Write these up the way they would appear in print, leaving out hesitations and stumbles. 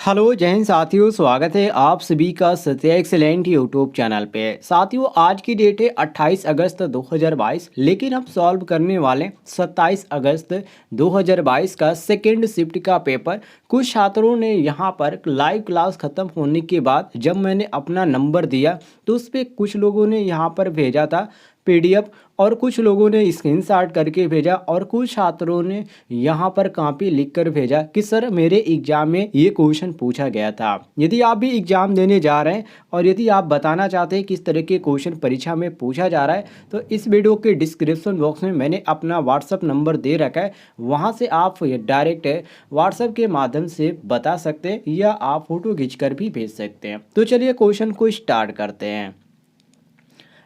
Hello जय हिंद साथियों, स्वागत है आप सभी का सत्य एक्सेलेंट यूट्यूब चैनल पे। साथियों आज की डेट है 28 अगस्त 2022, लेकिन हम सॉल्व करने वाले 27 अगस्त 2022 का सेकेंड शिफ्ट का पेपर। कुछ छात्रों ने यहाँ पर लाइव क्लास ख़त्म होने के बाद जब मैंने अपना नंबर दिया तो उस पर कुछ लोगों ने यहाँ पर भेजा था पीडीएफ और कुछ लोगों ने स्क्रीनशॉट करके भेजा और कुछ छात्रों ने यहाँ पर कॉपी लिख कर भेजा कि सर मेरे एग्ज़ाम में ये क्वेश्चन पूछा गया था। यदि आप भी एग्ज़ाम देने जा रहे हैं और यदि आप बताना चाहते हैं किस तरह के क्वेश्चन परीक्षा में पूछा जा रहा है तो इस वीडियो के डिस्क्रिप्शन बॉक्स में मैंने अपना व्हाट्सअप नंबर दे रखा है। वहाँ से आप डायरेक्ट व्हाट्सअप के माध्यम से बता सकते हैं या आप फ़ोटो खींच कर भी भेज सकते हैं। तो चलिए क्वेश्चन को स्टार्ट करते हैं,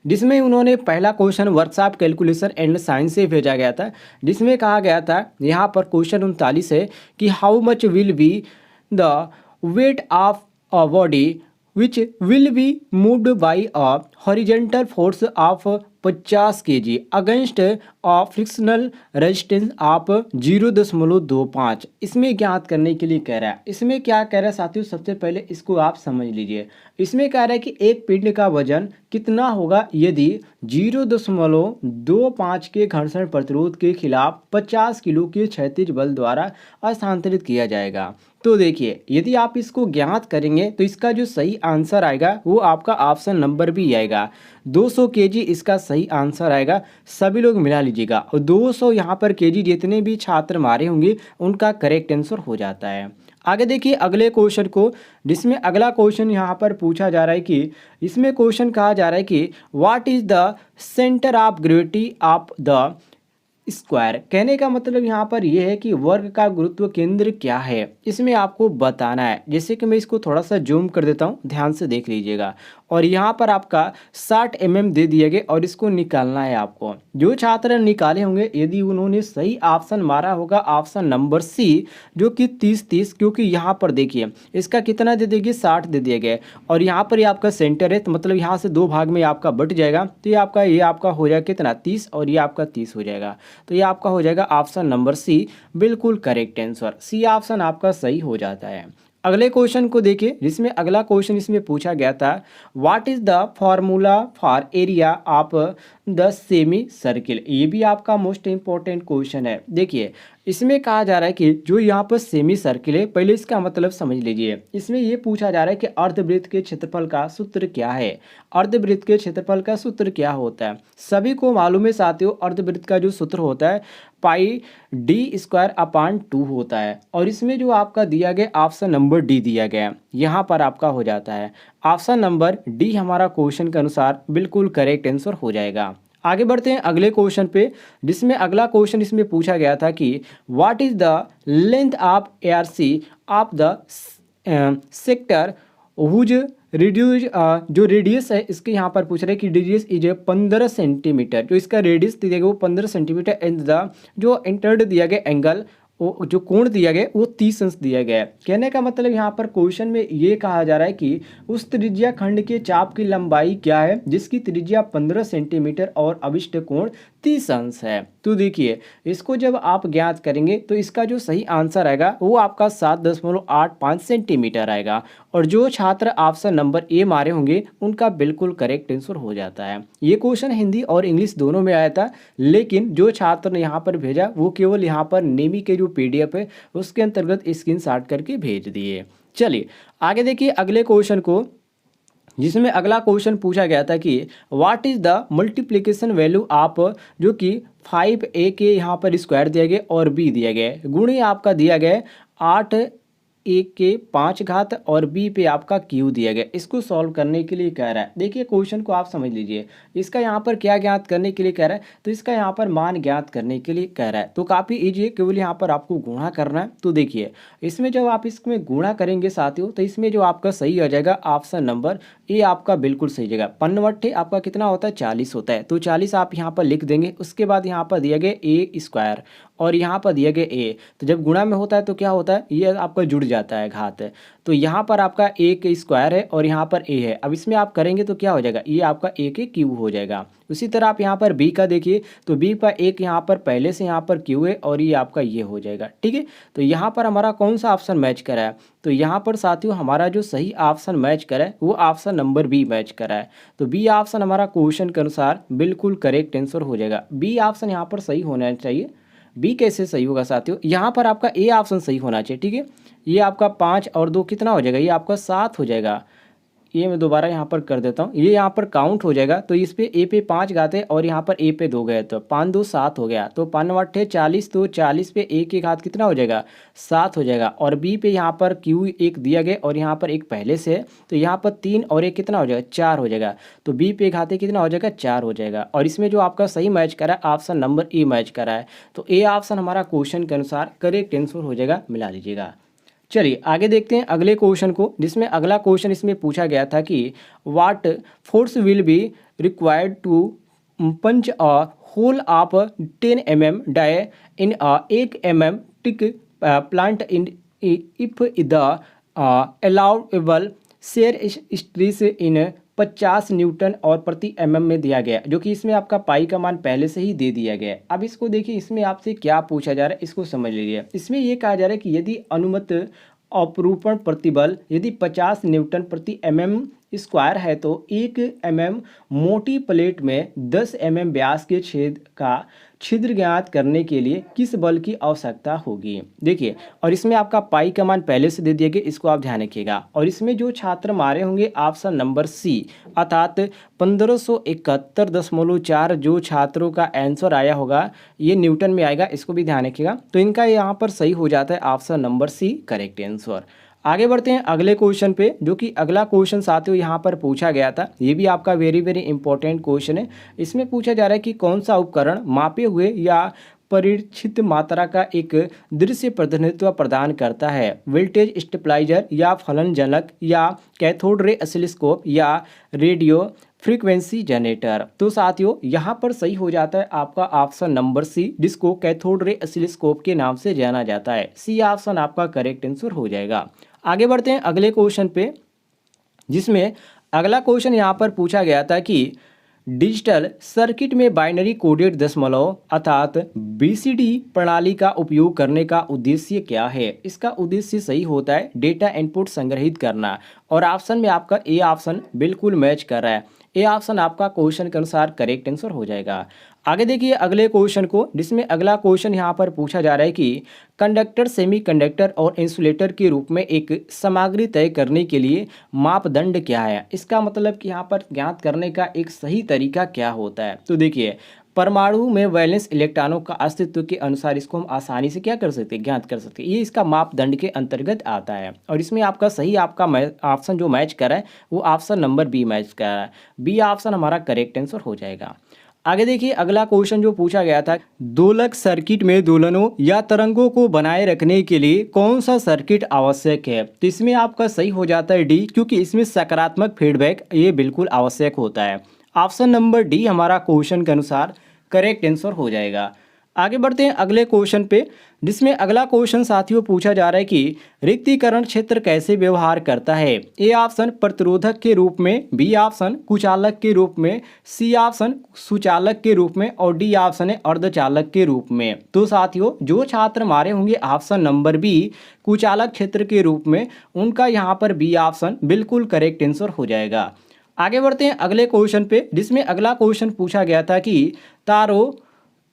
जिसमें उन्होंने पहला question workshop calculation and science से भेजा गया था, जिसमें कहा गया था यहाँ पर क्वेश्चन 39 है कि how much will be the weight of a body which will be moved by a horizontal force of 50 kg against a frictional resistance of 0.25। इसमें ज्ञात करने के लिए कह रहा है। इसमें क्या कह रहा है साथियों, सबसे पहले इसको आप समझ लीजिए। इसमें कह रहा है कि एक पिंड का वजन कितना होगा यदि 0.25 के घर्षण प्रतिरोध के खिलाफ 50 किलो के क्षैतिज बल द्वारा स्थानांतरित किया जाएगा। तो देखिए यदि आप इसको ज्ञात करेंगे तो इसका जो सही आंसर आएगा वो आपका ऑप्शन नंबर भी आएगा 200 केजी इसका सही आंसर आएगा। सभी लोग मिला लीजिएगा और 200 यहाँ पर केजी जितने भी छात्र मारे होंगे उनका करेक्ट आंसर हो जाता है। आगे देखिए अगले क्वेश्चन को, जिसमें अगला क्वेश्चन यहाँ पर पूछा जा रहा है कि इसमें क्वेश्चन कहा जा रहा है कि what is the centre of gravity of the square. कहने का मतलब यहाँ पर यह है कि वर्ग का गुरुत्व केंद्र क्या है, इसमें आपको बताना है। जैसे कि मैं इसको थोड़ा सा जूम कर देता हूँ, ध्यान से देख लीजिएगा। और यहाँ पर आपका 60 mm दे दिए गए और इसको निकालना है आपको। जो छात्र निकाले होंगे यदि उन्होंने सही ऑप्शन मारा होगा ऑप्शन नंबर सी, जो कि 30-30, क्योंकि यहाँ पर देखिए इसका कितना दे देंगे 60 दे दिए गए और यहाँ पर ये आपका सेंटर है, तो मतलब यहाँ से दो भाग में आपका बट जाएगा। तो ये आपका हो जाएगा कितना 30 और ये आपका 30 हो जाएगा। तो ये आपका हो जाएगा ऑप्शन नंबर सी, बिल्कुल करेक्ट आंसर। सी ऑप्शन आपका सही हो जाता है। अगले क्वेश्चन को देखिए, जिसमें अगला क्वेश्चन इसमें पूछा गया था what is the formula for area of the semi circle. ये भी आपका मोस्ट इंपॉर्टेंट क्वेश्चन है। देखिए इसमें कहा जा रहा है कि जो यहाँ पर सेमी सर्किल है, पहले इसका मतलब समझ लीजिए। इसमें ये पूछा जा रहा है कि अर्धवृत्त के क्षेत्रफल का सूत्र क्या है। अर्धवृत्त के क्षेत्रफल का सूत्र क्या होता है, सभी को मालूम है साथियों। अर्धवृत्त का जो सूत्र होता है पाई d²/2 होता है। और इसमें जो आपका दिया गया ऑप्शन नंबर डी दिया गया, यहाँ पर आपका हो जाता है ऑप्शन नंबर डी। हमारा क्वेश्चन के अनुसार बिल्कुल करेक्ट आंसर हो जाएगा। आगे बढ़ते हैं अगले क्वेश्चन पे, जिसमें अगला क्वेश्चन इसमें पूछा गया था कि what is the length of ARC of the sector whose radius. जो रेडियस है इसके यहाँ पर पूछ रहे हैं कि रेडियस इज 15 सेंटीमीटर। जो इसका रेडियस दिया गया वो 15 सेंटीमीटर एंड द जो इंटर्ड दिया गया एंगल, वो जो कोण दिया गया वो 30 अंश दिया गया है। कहने का मतलब यहाँ पर क्वेश्चन में ये कहा जा रहा है कि उस त्रिज्या खंड के चाप की लंबाई क्या है जिसकी त्रिज्या 15 सेंटीमीटर और अभिष्ट कोण 30 अंश है। तो देखिए इसको जब आप ज्ञात करेंगे तो इसका जो सही आंसर आएगा वो आपका 7.85 सेंटीमीटर आएगा। और जो छात्र ऑप्शन नंबर ए मारे होंगे उनका बिल्कुल करेक्ट आंसर हो जाता है। ये क्वेश्चन हिंदी और इंग्लिश दोनों में आया था, लेकिन जो छात्र ने यहाँ पर भेजा वो केवल यहाँ पर नेमी के जो पीडीएफ है उसके अंतर्गत स्क्रीनशॉट करके भेज दिए। चलिए आगे देखिए अगले क्वेश्चन को, जिसमें अगला क्वेश्चन पूछा गया था कि what is the multiplication value of, जो कि 5a के यहाँ पर स्क्वायर दिया गया और b दिया गया है, गुणे आपका दिया गया 8a के 5 घात और b पे आपका q दिया गया। इसको सॉल्व करने के लिए कह रहा है। देखिए क्वेश्चन को आप समझ लीजिए। इसका यहाँ पर क्या ज्ञात करने के लिए कह रहा है, तो इसका यहाँ पर मान ज्ञात करने के लिए कह रहा है। तो काफ़ी ईजी है, केवल यहाँ पर आपको गुणा करना है। तो देखिए इसमें जब आप इसमें गुणा करेंगे साथियों तो इसमें जो आपका सही आ जाएगा ऑप्शन नंबर ए आपका बिल्कुल सही जगह। 15 आपका कितना होता है 40 होता है। तो 40 आप यहाँ पर लिख देंगे। उसके बाद यहाँ पर दिया गया ए स्क्वायर और यहाँ पर दिया गया ए। तो जब गुणा में होता है तो क्या होता है, ये आपका जुड़ जाता है घात। तो यहाँ पर आपका ए के स्क्वायर है और यहाँ पर ए है। अब इसमें आप करेंगे तो क्या हो जाएगा, ये आपका ए के क्यूब हो जाएगा। उसी तरह आप यहाँ पर बी का देखिए तो बी पर एक यहाँ पर पहले से यहाँ पर क्यू है और ये आपका ये हो जाएगा। ठीक है, तो यहाँ पर हमारा कौन सा ऑप्शन मैच करा है? तो यहाँ पर साथियों हमारा जो सही ऑप्शन मैच करा है वो ऑप्शन नंबर बी मैच करा है। तो बी ऑप्शन हमारा क्वेश्चन के अनुसार बिल्कुल करेक्ट आंसर हो जाएगा। बी ऑप्शन यहाँ पर सही होना चाहिए। बी कैसे सही होगा साथियों? यहाँ पर आपका ए ऑप्शन सही होना चाहिए। ठीक है, ये आपका 5 और 2 कितना हो जाएगा? ये आपका 7 हो जाएगा। ये मैं दोबारा यहाँ पर कर देता हूँ, ये यहाँ पर काउंट हो जाएगा। तो इस पे ए पे 5 गाते और यहाँ पर ए पे 2 गए तो 5 2 7 हो गया। तो 5 9 40, तो 40 पे एक एक हाथ कितना हो जाएगा? 7 हो जाएगा। और बी पे यहाँ पर क्यू एक दिया गया और यहाँ पर एक पहले से है, तो यहाँ पर 3 और एक कितना हो जाएगा? 4 हो जाएगा। तो बी पे एक हाथे कितना हो जाएगा? 4 हो जाएगा। और इसमें जो आपका सही मैच करा है ऑप्शन नंबर ए मैच करा है। तो ए ऑप्शन हमारा क्वेश्चन के अनुसार करेक्ट आंसर हो जाएगा, मिला लीजिएगा। चलिए आगे देखते हैं अगले क्वेश्चन को, जिसमें अगला क्वेश्चन इसमें पूछा गया था कि what force will be required to punch a hole of 10 mm die in a 1 mm thick plant in if the allowable shear stress in 50 newton और प्रति एमएम में दिया गया, जो कि इसमें आपका पाई का मान पहले से ही दे दिया गया है। अब इसको देखिए, इसमें आपसे क्या पूछा जा रहा है इसको समझ लीजिए। इसमें ये कहा जा रहा है कि यदि अनुमत अपरूपण प्रतिबल यदि 50 न्यूटन प्रति एमएम स्क्वायर है तो 1 mm मोटी प्लेट में 10 mm व्यास के छेद का छिद्र ज्ञात करने के लिए किस बल की आवश्यकता होगी? देखिए, और इसमें आपका पाई का मान पहले से दे दिया गया, इसको आप ध्यान रखिएगा। और इसमें जो छात्र मारे होंगे ऑप्शन नंबर सी अर्थात 1571.4 जो छात्रों का आंसर आया होगा ये न्यूटन में आएगा, इसको भी ध्यान रखिएगा। तो इनका यहाँ पर सही हो जाता है option number C correct answer. आगे बढ़ते हैं अगले क्वेश्चन पे, जो कि अगला क्वेश्चन साथियों यहाँ पर पूछा गया था। ये भी आपका वेरी वेरी इंपॉर्टेंट क्वेश्चन है। इसमें पूछा जा रहा है कि कौन सा उपकरण मापे हुए या परिचित मात्रा का एक दृश्य प्रतिनिधित्व प्रदान करता है? वोल्टेज स्टेबलाइजर या फलनजनक या कैथोड रे ऑसिलोस्कोप या रेडियो फ्रीक्वेंसी जनरेटर? तो साथियों यहाँ पर सही हो जाता है आपका ऑप्शन नंबर सी, जिसको कैथोड रे ऑसिलोस्कोप के नाम से जाना जाता है। सी ऑप्शन आपका करेक्ट आंसर हो जाएगा। आगे बढ़ते हैं अगले क्वेश्चन पे, जिसमें अगला क्वेश्चन यहाँ पर पूछा गया था कि डिजिटल सर्किट में बाइनरी कोडेड दशमलव अर्थात बीसीडी प्रणाली का उपयोग करने का उद्देश्य क्या है? इसका उद्देश्य सही होता है डेटा इनपुट संग्रहित करना। और ऑप्शन में आपका ए ऑप्शन बिल्कुल मैच कर रहा है। ए ऑप्शन आपका क्वेश्चन के अनुसार करेक्ट आंसर हो जाएगा। आगे देखिए अगले क्वेश्चन को, जिसमें अगला क्वेश्चन यहाँ पर पूछा जा रहा है कि कंडक्टर सेमीकंडक्टर और इंसुलेटर के रूप में एक सामग्री तय करने के लिए मापदंड क्या है? इसका मतलब कि यहाँ पर ज्ञात करने का एक सही तरीका क्या होता है? तो देखिए, परमाणु में वैलेंस इलेक्ट्रॉनों का अस्तित्व के अनुसार इसको हम आसानी से क्या कर सकते हैं? ज्ञात कर सकते हैं। ये इसका मापदंड के अंतर्गत आता है। और इसमें आपका सही आपका ऑप्शन जो मैच कर रहा है वो ऑप्शन नंबर बी मैच कर रहा है। बी ऑप्शन हमारा करेक्ट आंसर हो जाएगा। आगे देखिए अगला क्वेश्चन जो पूछा गया था, दोलक सर्किट में दोलनों या तरंगों को बनाए रखने के लिए कौन सा सर्किट आवश्यक है? तो इसमें आपका सही हो जाता है डी, क्योंकि इसमें सकारात्मक फीडबैक ये बिल्कुल आवश्यक होता है। ऑप्शन नंबर डी हमारा क्वेश्चन के अनुसार करेक्ट आंसर हो जाएगा। आगे बढ़ते हैं अगले क्वेश्चन पे, जिसमें अगला क्वेश्चन साथियों पूछा जा रहा है कि रिक्तीकरण क्षेत्र कैसे व्यवहार करता है? ए ऑप्शन प्रतिरोधक के रूप में, बी ऑप्शन कुचालक के रूप में, सी ऑप्शन सुचालक के रूप में और डी ऑप्शन है अर्धचालक के रूप में। तो साथियों जो छात्र हमारे होंगे ऑप्शन नंबर बी कुचालक क्षेत्र के रूप में, उनका यहाँ पर बी ऑप्शन बिल्कुल करेक्ट आंसर हो जाएगा। आगे बढ़ते हैं अगले क्वेश्चन पे, जिसमें अगला क्वेश्चन पूछा गया था कि तारों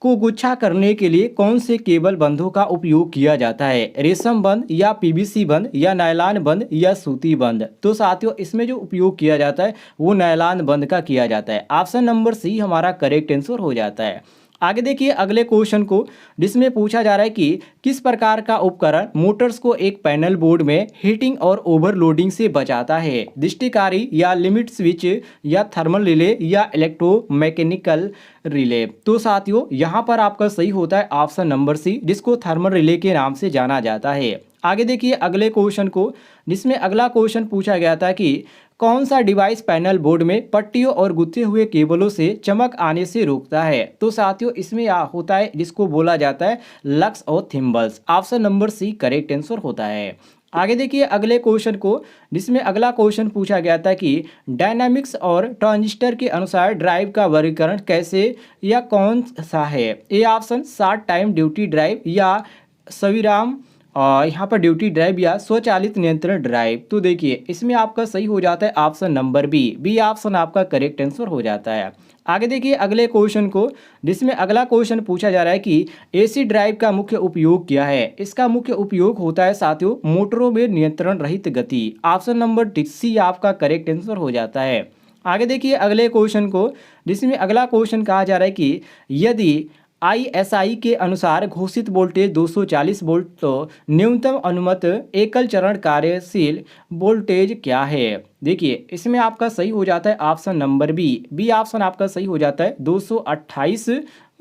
को गुच्छा करने के लिए कौन से केबल बंधों का उपयोग किया जाता है? रेशम बंध या पीवीसी बंध या नायलॉन बंध या सूती बंध? तो साथियों इसमें जो उपयोग किया जाता है वो नायलॉन बंध का किया जाता है। ऑप्शन नंबर सी हमारा करेक्ट आंसर हो जाता है। आगे देखिए अगले क्वेश्चन को, जिसमें पूछा जा रहा है कि किस प्रकार का उपकरण मोटर्स को एक पैनल बोर्ड में हीटिंग और ओवरलोडिंग से बचाता है? दृष्टिकारी या लिमिट स्विच या थर्मल रिले या इलेक्ट्रोमैकेनिकल रिले? तो साथियों यहाँ पर आपका सही होता है ऑप्शन नंबर सी, जिसको थर्मल रिले के नाम से जाना जाता है। आगे देखिए अगले क्वेश्चन को, जिसमें अगला क्वेश्चन पूछा गया था कि कौन सा डिवाइस पैनल बोर्ड में पट्टियों और गुथे हुए केबलों से चमक आने से रोकता है? तो साथियों इसमें होता है जिसको बोला जाता है लक्स और thimbles. Option number C correct answer होता है। आगे देखिए अगले क्वेश्चन को, जिसमें अगला क्वेश्चन पूछा गया था कि डायनामिक्स और ट्रांजिस्टर के अनुसार ड्राइव का वर्गीकरण कैसे या कौन सा है। A option short time duty drive या सविराम यहाँ पर ड्यूटी ड्राइव या स्वचालित नियंत्रण ड्राइव। तो देखिए इसमें आपका सही हो जाता है ऑप्शन नंबर बी ऑप्शन आपका करेक्ट आंसर हो जाता है। आगे देखिए अगले क्वेश्चन को, जिसमें अगला क्वेश्चन पूछा जा रहा है कि एसी ड्राइव का मुख्य उपयोग क्या है। इसका मुख्य उपयोग होता है साथियों मोटरों में नियंत्रण रहित गति। ऑप्शन नंबर सी आपका करेक्ट आंसर हो जाता है। आगे देखिए अगले क्वेश्चन को, जिसमें अगला क्वेश्चन कहा जा रहा है कि यदि आईएसआई के अनुसार घोषित वोल्टेज 240 वोल्ट तो न्यूनतम अनुमत एकल चरण कार्यशील वोल्टेज क्या है। देखिए इसमें आपका सही हो जाता है ऑप्शन नंबर बी ऑप्शन आपका सही हो जाता है 228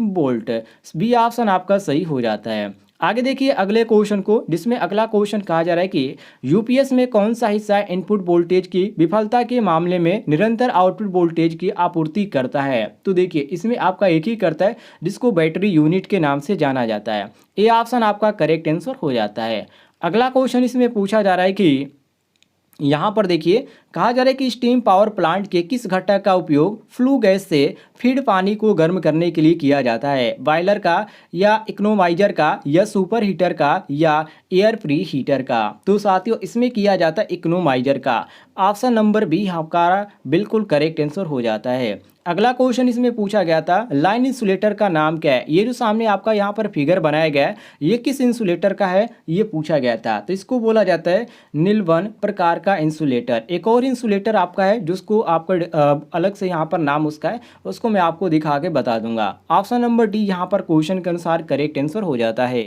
वोल्ट। बी ऑप्शन आपका सही हो जाता है। आगे देखिए अगले क्वेश्चन को, जिसमें अगला क्वेश्चन कहा जा रहा है कि यूपीएस में कौन सा हिस्सा इनपुट वोल्टेज की विफलता के मामले में निरंतर आउटपुट वोल्टेज की आपूर्ति करता है। तो देखिए इसमें आपका एक ही करता है, जिसको बैटरी यूनिट के नाम से जाना जाता है। ए ऑप्शन आपका करेक्ट आंसर हो जाता है। अगला क्वेश्चन इसमें पूछा जा रहा है कि यहाँ पर देखिए कहा जा रहा है कि स्टीम पावर प्लांट के किस घटक का उपयोग फ्लू गैस से फीड पानी को गर्म करने के लिए किया जाता है। बॉयलर का या इकोनोमाइजर का या सुपर हीटर का या एयर प्री हीटर का। तो साथियों इसमें किया जाता है इकोनोमाइजर का। ऑप्शन नंबर बी आपका बिल्कुल करेक्ट आंसर हो जाता है। अगला क्वेश्चन इसमें पूछा गया था लाइन इंसुलेटर का नाम क्या है। ये जो सामने आपका यहाँ पर फिगर बनाया गया है ये किस इंसुलेटर का है ये पूछा गया था। तो इसको बोला जाता है निलवन प्रकार का इंसुलेटर। एक और इंसुलेटर आपका है जिसको आपका अलग से यहाँ पर नाम उसका है, उसको मैं आपको दिखा के बता दूंगा। ऑप्शन नंबर डी यहाँ पर क्वेश्चन के अनुसार करेक्ट आंसर हो जाता है।